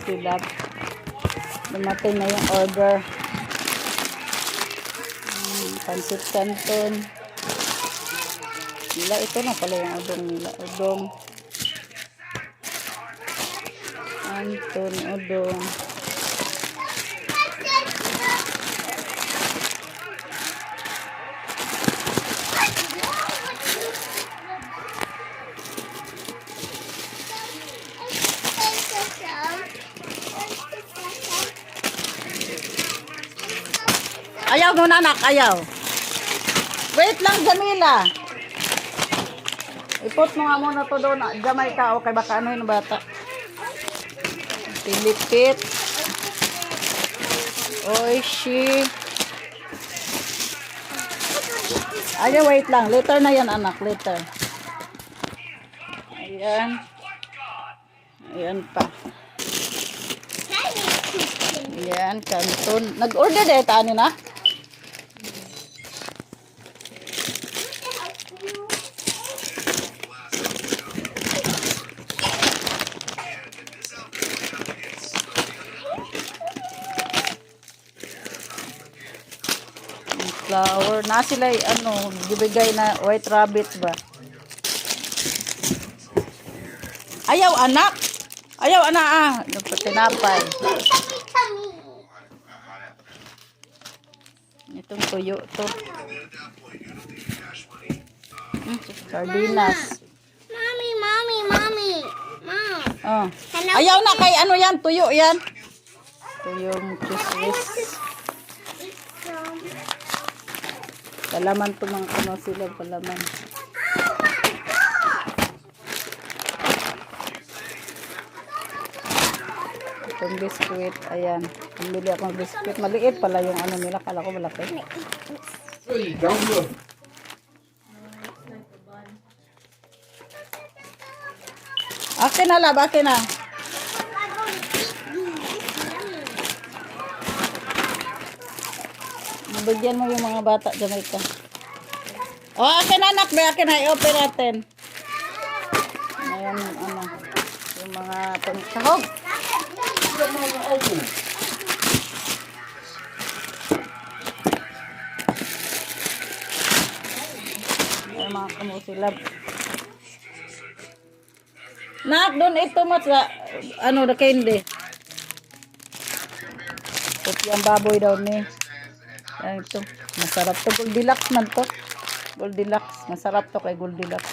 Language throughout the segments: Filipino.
kamusilab. Dumating na yung order. Pansit Canton. Nila, ito na pala yung udong nila. Udong. Canton, udong. Ayaw mo na, anak, ayaw. Wait lang, Jamila. Ipot mo nga muna to doon. Jamaica, okay, baka ano yung bata. Pilipit. Oishi. Ayaw, wait lang. Later na yan, anak, later. Ayan. Ayan pa. Ayan, Canton. Nag-order dahil taan na? Flower. Na sila ano, gibigay na white rabbit ba? Ayaw anak. Ayaw anak ah. Tinapay. Itong tuyo to. Sardinas. Mommy. Mom. Oh. Ayaw na kay ano yan, tuyo yan. Tuyong cheese. Palaman to mga ano sila, palaman. Itong biskuit, ayan. Pumili akong biskuit. Maliit pala yung ano nila, kala ko malaki. Akin na lab, akin na. Nabigyan mo yung mga bata Jamaica. Oh, akin na anak, akin na, i-open natin. Ayan, ano, yung mga sahog. Ayan, mga kamusilab. Nak, doon ito mo sa, ano, na candy. Puti ang baboy daw ni. Ayan ito. Masarap to. Goldilocks man to. Goldilocks. Masarap to kay Goldilocks.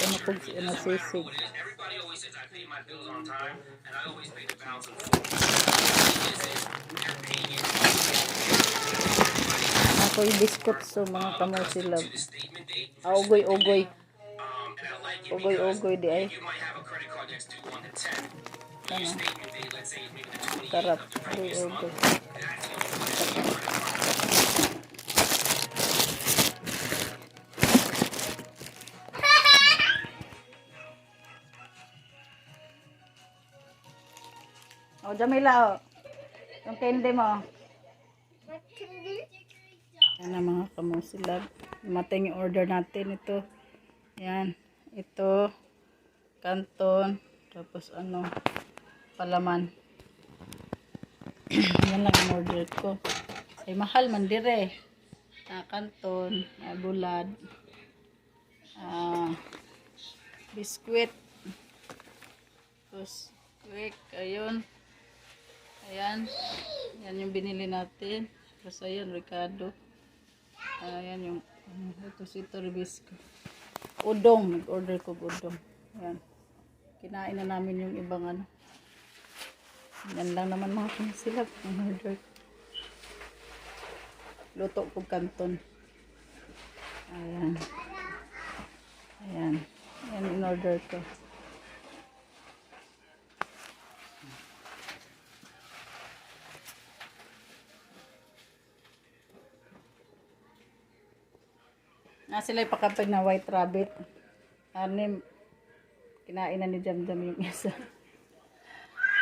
Ano po siya nasisig. Ako yung biscuit so mga kamusilab. Ugoy. Ugoy di ay. Ano? Sarap. Ugoy. O, Jamila, o. Yung candy mo. Yan ang mga kamusilab. Dumating yung order natin. Ito. Yan. Ito. Canton. Tapos ano. Palaman. Yan lang ang order ko. Ay, mahal man dire. Canton. Bulad. Biskuit. Tapos, quick. Ayun. Ayan. Yan yung binili natin. Tapos ayan, Ricardo. Ayan yung ito si Torbisco. Udong. Nag-order ko udong. Ayan. Kinain na namin yung ibang ano. Yan lang naman mga kanisilap. Ang order. Luto ko Canton. Ayan. Ayan. Ayan in order ko. Sila ipakapag na white rabbit. Kinain na ni Jamjam yung isa.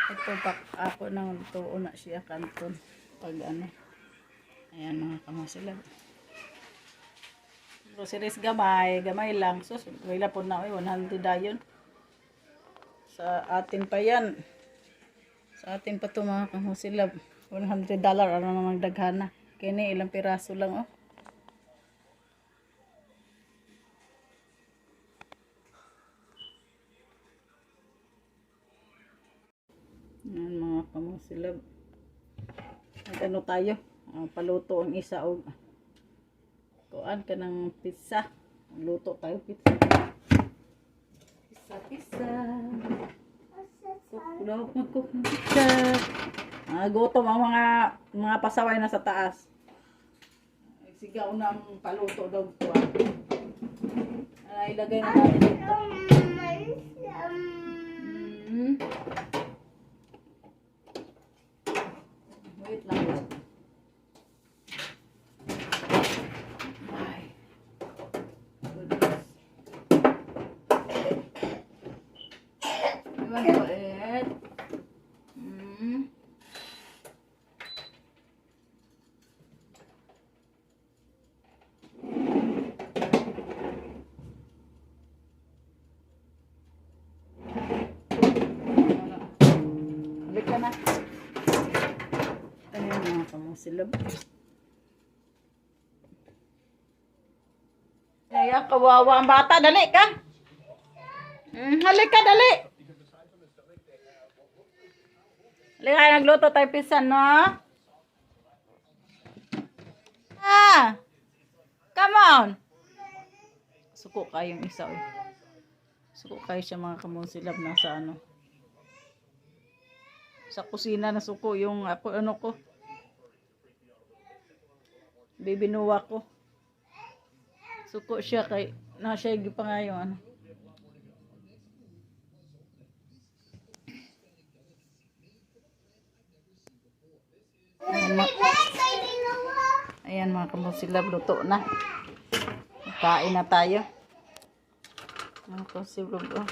Ito pa ako nang tuo na siya kanton. Pag ano. Ayan mga kamusilab. Groceries gamay. Gamay lang. So, wala po na 100 dayon. Sa atin pa yan. Sa atin pa ito mga kamusilab. $100 ano namang daghana. Kini ilang piraso lang oh. Yan mga kamusilab. Ano tayo? Paluto ang isa og kuan ka ng pizza. Luto tayo pizza. Pizza. Kulo magcook ng pizza. Gutom ang mga pasaway na sa taas. Sigaw ng paluto daw ko. Ilagay na natin dito. Wait lang. Ay. Goodness. Iwan ko it. Balik ka na. Ano yung mga kamusilab? Kaya kawawa ang bata. Dali ka. Halik ka, dali. Halik ka, nagluto tayo pisan, no? Come on. Suko kayong isa, eh. Suko kayo siya mga kamusilab nasa ano. Sa kusina na suko yung ako ano ko. Bibinuwa ko. Suko siya kay nasa igi pa nga yung ano. Ayan mga kamusilab, luto na. Kain na tayo. Mga kamusilab, oh.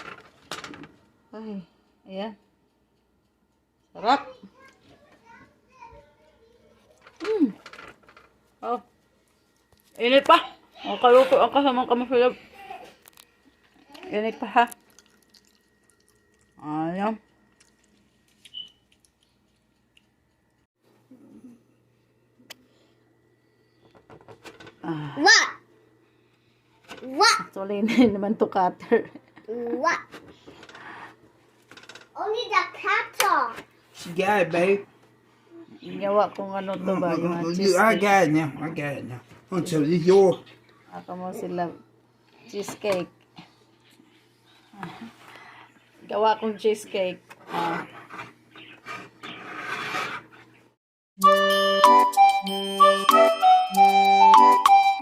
Ay, ayan. Sarap. Oh. Init pa. Kaluto ako sa mga kamusilab. Init pa ha. Ayan. What? What? Actually, hindi naman to cutter. What? Only the cattle. Yeah, babe. Ginawa kong ano to ba? Yung I cheesecake. got it now. I got it now. Until it's your. Ako mo sila cheesecake. Gawa kong cheesecake.